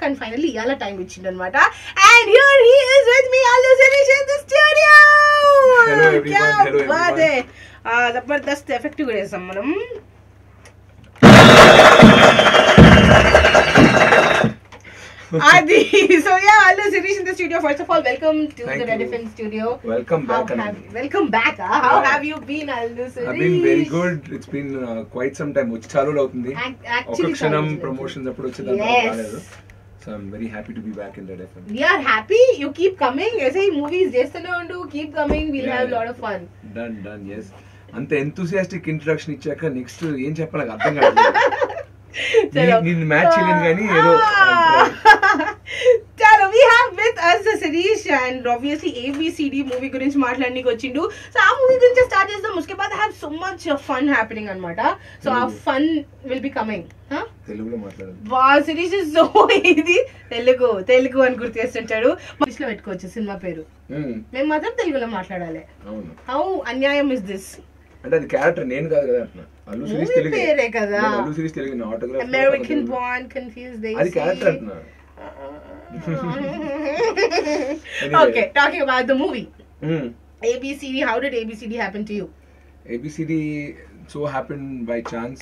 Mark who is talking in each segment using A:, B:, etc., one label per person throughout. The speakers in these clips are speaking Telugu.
A: కానీ ఫైనల్లీ ఇవాళ టైం ఇచ్చిండు అనమాట. And here he is with me Allu Sirish in the studio.
B: Hello everyone.
A: జబర్దస్త్ ఎఫెక్టివ్ గా చేస్తాం మనం. Adi, so yeah, Allu Shirish in the studio. First of all, welcome to the Red FM studio.
B: Welcome back.
A: Welcome back. How have you been, Allu Shirish?
B: I've been very good. It's been quite some time. Uchi chalu avutundi.
A: Actually,
B: Kshanam promotions appudu vachidanta raaledu. So I'm very happy to be back in Red FM.
A: We are happy. You keep coming. Aise movies chestune undu. Keep coming. We'll have a lot of fun.
B: Done. Yes. Ante enthusiastic introduction ichchaka next em cheppala ardham kaadu. నేను మ్యాచ్ చేయలేను కానీ ఏదో
A: చలో we have with us Shirish and obviously ABCD movie గురించి మాట్లాడడానికి వచ్చిండు. సో ఆ మూవీ గురించి స్టార్ట్ చేద్దాం. उसके बाद I have so much fun happening అన్నమాట. సో ఆ fun will be coming.
B: తెలుగులో మాట్లాడాలి.
A: వా Shirish is so easy. Telugu అని గుర్తు చేస్తుంటాడు. ఇంగ్లీష్లో పెట్టుకోవచ్చు సినిమా పేరు. మేము మాత్రం తెలుగులో మాట్లాడాలి.
B: అవును.
A: How అన్యాయం is this?
B: అంటే అది క్యారెక్టర్ నేను కాదు కదా అంటున్నా. అల్లు శిరీష్ తెలుగు
A: పేరే కదా.
B: అల్లు శిరీష్ తెలుగు నా autograph
A: American born confused they
B: అది క్యారెక్టర్ అంటున్నా.
A: Okay, talking about the movie. ABCD, how did ABCD happen to you?
B: ABCD so happened by chance.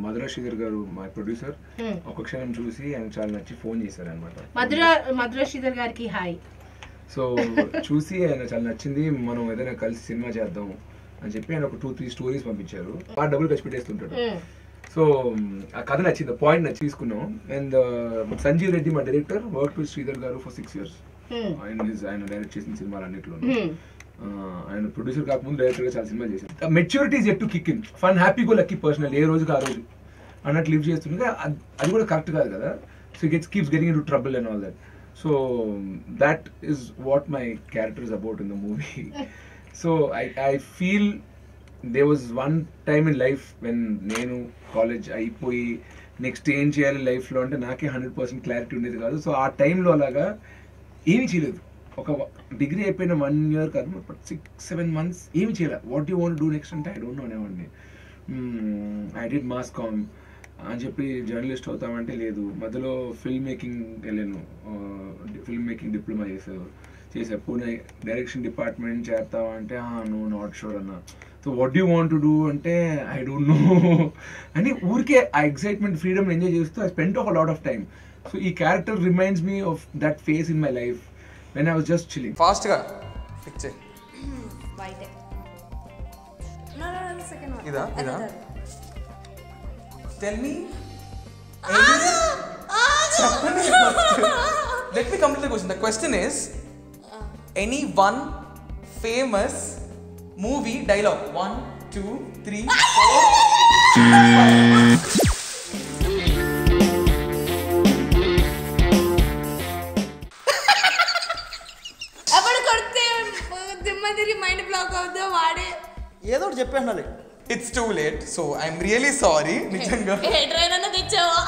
B: మధుర శ్రీధర్ గారు my producer ఒక క్షణం చూసి ఆయన చాలా నచ్చి ఫోన్ చేశారు అన్నమాట.
A: మధుర శ్రీధర్ గారికి హాయ్.
B: సో చూసి ఆయన చాలా నచ్చింది, మనం ఏదైనా కలిసి సినిమా చేద్దాం అని చెప్పి ఆయన ఒక 2-3 స్టోరీస్ పంపించారు. ఆ డబ్బులు ఖర్చు పెట్టేస్తుంటాడు. సో ఆ కథ నచ్చింది, పాయింట్ నచ్చి తీసుకున్నాం. అండ్ సంజీవ్ రెడ్డి మా డైరెక్టర్ వర్క్ విత్ శ్రీధర్ గారు ఫర్ 6 years. ఆయన డైరెక్ట్ చేసిన సినిమాలు అన్నింటిలో ఆయన ప్రొడ్యూసర్ కాకముందు డైరెక్టర్ గా చాలా సినిమాలు చేశారు. Maturity is yet to kick in. Fun happy go lucky personal ఏ రోజుకి ఆ రోజు అన్నట్టు లివ్ చేస్తుంటే అది కూడా కరెక్ట్ కాదు కదా. So keeps getting in to trouble and all that. So that is what my character is about in the movie. So I feel there was one time in life when నేను కాలేజ్ అయిపోయి నెక్స్ట్ ఏం చేయాలి లైఫ్లో అంటే నాకే 100% క్లారిటీ ఉండేది కాదు. సో ఆ టైంలో అలాగా ఏమీ చేయలేదు. ఒక డిగ్రీ అయిపోయిన 1 year కాదు, 6-7 months ఏమి చేయలేదు. What you want do next అంటే ఐ డోంట్ నో అనేవాడిని. ఐ డిడ్ మాస్ కామ్ అని చెప్పి జర్నలిస్ట్ అవుతామంటే లేదు. మధ్యలో ఫిల్మ్ మేకింగ్ వెళ్ళాను, ఫిల్మ్ మేకింగ్ డిప్లొమా చేసా. పూణే డైరెక్షన్ డిపార్ట్మెంట్ చేస్తావా అంటే నో నాట్ షూర్ అన్న. So what you want to do అంటే ఐ డోంట్ నో అని ఊరికే ఆ ఎక్సైట్మెంట్ ఫ్రీడమ్ ఎంజాయ్ చేస్తూ I spent of a lot of time. So ఈ character reminds me of that face in my life when I was just chilling.
C: Fast గా ఫిక్స్ చేయి. ఇదా tell me let me complete the question. The question is any one famous movie dialogue. 1 2 3 4
D: అప్పుడు కొడితే దిమ్మదిరి మైండ్ బ్లాక్ అవుతుందో వాడే
C: ఏదో ఒకటి చెప్పేయాలి. It's too late. So I'm really sorry. నిజంగా
D: హెడ్ రైన్ అన్న తెచ్చావా